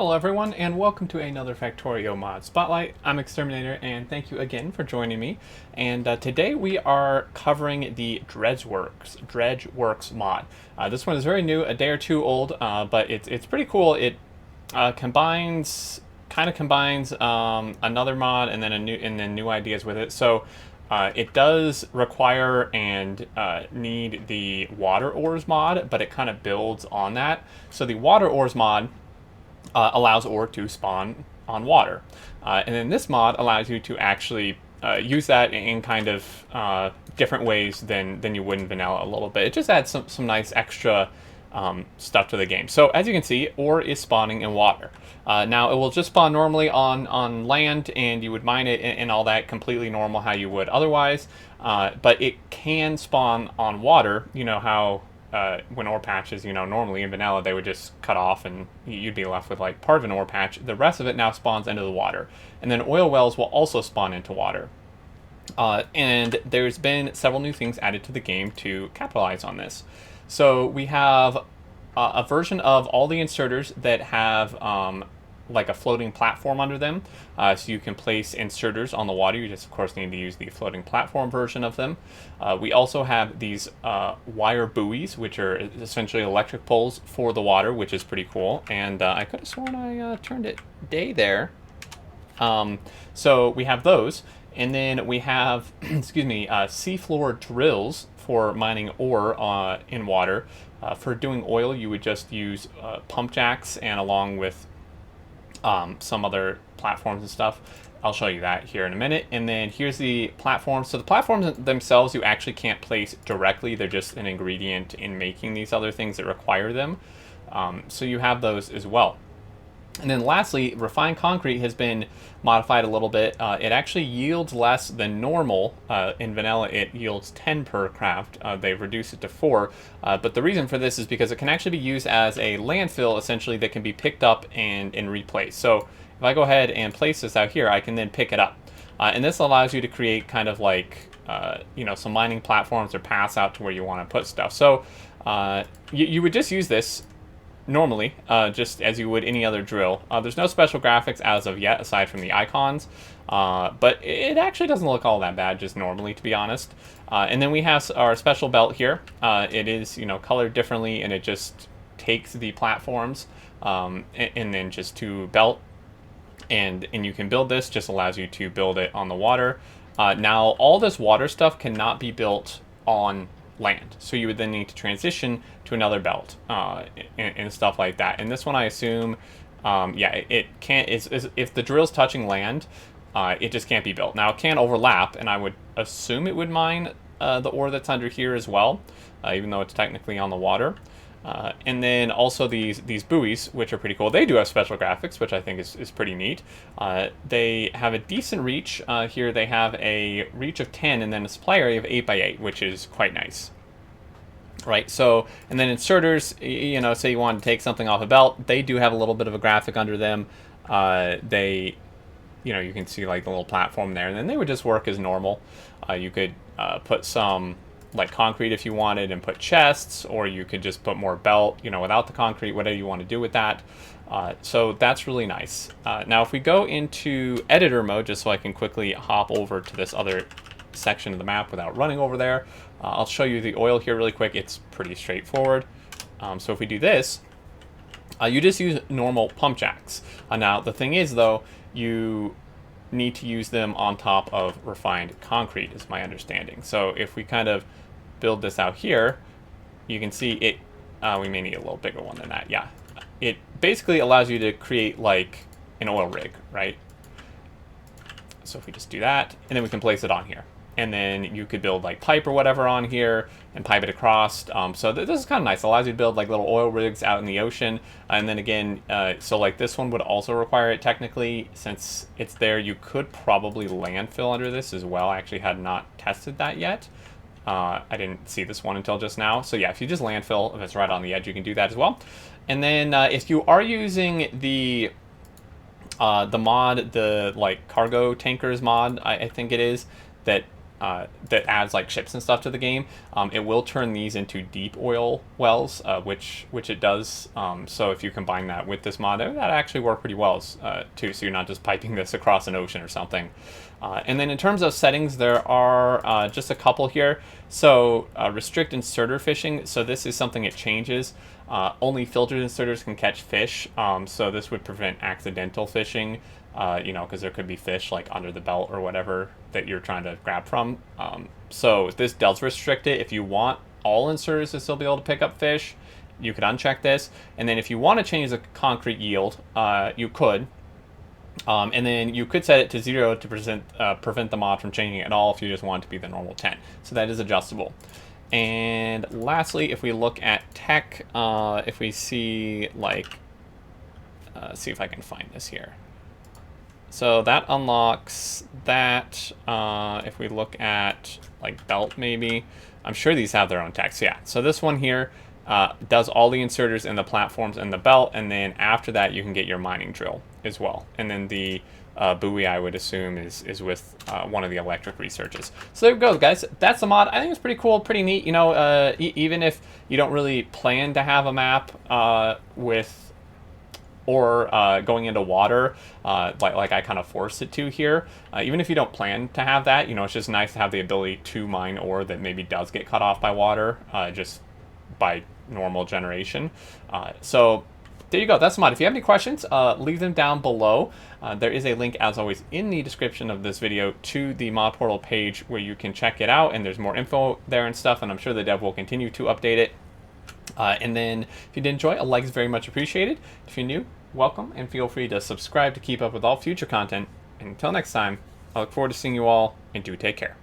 Hello everyone, and welcome to another Factorio mod spotlight. I'm Exterminator, and thank you again for joining me. And today we are covering the Dredgeworks mod. This one is very new, a day or two old, but it's pretty cool. It combines another mod and then new ideas with it. So it does require and need the water ores mod, but it kind of builds on that. So the water ores mod allows ore to spawn on water. And then this mod allows you to actually use that in kind of different ways than you would in vanilla a little bit. It just adds some nice extra stuff to the game. So as you can see, ore is spawning in water. Now it will just spawn normally on land, and you would mine it and all that completely normal how you would otherwise. But it can spawn on water. You know how when ore patches, normally in vanilla they would just cut off and you'd be left with like part of an ore patch. The rest of it now spawns into the water. And then oil wells will also spawn into water. And there's been several new things added to the game to capitalize on this. So we have a version of all the inserters that have like a floating platform under them. So you can place inserters on the water. You just, of course, need to use the floating platform version of them. We also have these wire buoys, which are essentially electric poles for the water, which is pretty cool. And I could have sworn I turned it day there. So we have those. And then we have, excuse me, seafloor drills for mining ore in water. For doing oil, you would just use pump jacks and along with some other platforms and stuff. I'll show you that here in a minute. And then here's the platforms. So the platforms themselves you actually can't place directly. They're just an ingredient in making these other things that require them. So you have those as well. And then lastly, refined concrete has been modified a little bit. It actually yields less than normal. In vanilla, it yields 10 per craft. They've reduced it to 4. But the reason for this is because it can actually be used as a landfill, essentially, that can be picked up and replaced. So if I go ahead and place this out here, I can then pick it up. And this allows you to create kind of like, some mining platforms or paths out to where you want to put stuff. So you would just use this normally, just as you would any other drill. There's no special graphics as of yet, aside from the icons, but it actually doesn't look all that bad, just normally, to be honest. And then we have our special belt here. It is, colored differently, and it just takes the platforms and then just to belt, and you can build this. Just allows you to build it on the water. Now, all this water stuff cannot be built on land, so you would then need to transition to another belt and stuff like that. And this one, I assume, it can't. If the drill's touching land, it just can't be built. Now it can overlap, and I would assume it would mine the ore that's under here as well, even though it's technically on the water. And then also these buoys, which are pretty cool. They do have special graphics, which I think is pretty neat. They have a decent reach. Here they have a reach of 10 and then a supply area of 8x8, which is quite nice. Right, so, and then inserters, say you want to take something off a belt, they do have a little bit of a graphic under them. You can see like the little platform there, and then they would just work as normal. You could put some like concrete if you wanted and put chests, or you could just put more belt, without the concrete, whatever you want to do with that. So that's really nice. Now if we go into editor mode, just so I can quickly hop over to this other section of the map without running over there, I'll show you the oil here really quick. It's pretty straightforward. So if we do this, you just use normal pump jacks. Now the thing is though, you need to use them on top of refined concrete, is my understanding. So if we kind of build this out here, you can see it. We may need a little bigger one than that. Yeah, it basically allows you to create like an oil rig, right? So if we just do that, and then we can place it on here, and then you could build like pipe or whatever on here and pipe it across. So this is kind of nice. It allows you to build like little oil rigs out in the ocean. And then again, so like this one would also require it technically. Since it's there, you could probably landfill under this as well. I actually had not tested that yet. I didn't see this one until just now. So yeah, if you just landfill, if it's right on the edge, you can do that as well. And then if you are using the mod, the like cargo tankers mod, I think it is, that that adds like ships and stuff to the game, it will turn these into deep oil wells, which it does. So if you combine that with this mod, that actually work pretty well too. So you're not just piping this across an ocean or something. And then in terms of settings, there are just a couple here. So restrict inserter fishing. So this is something it changes. Only filtered inserters can catch fish. So this would prevent accidental fishing, because there could be fish like under the belt or whatever that you're trying to grab from. So this does restrict it. If you want all inserters to still be able to pick up fish, you could uncheck this. And then if you want to change the concrete yield, you could. And then you could set it to 0 to prevent the mod from changing at all if you just want it to be the normal 10. So that is adjustable. And lastly, if we look at tech, if we see like, see if I can find this here. So that unlocks that. If we look at like belt maybe, I'm sure these have their own text. Yeah, so this one here does all the inserters and the platforms and the belt, and then after that you can get your mining drill as well. And then the buoy, I would assume, is with one of the electric researches. So there we go, guys. That's the mod. I think it's pretty cool, pretty neat. Even if you don't really plan to have a map going into water, like I kind of forced it to here. Even if you don't plan to have that, it's just nice to have the ability to mine ore that maybe does get cut off by water, just by normal generation. So there you go. That's the mod. If you have any questions, leave them down below. There is a link, as always, in the description of this video to the mod portal page where you can check it out, and there's more info there and stuff, and I'm sure the dev will continue to update it. And then if you did enjoy, a like is very much appreciated. If you're new, welcome, and feel free to subscribe to keep up with all future content. And until next time, I look forward to seeing you all, and do take care.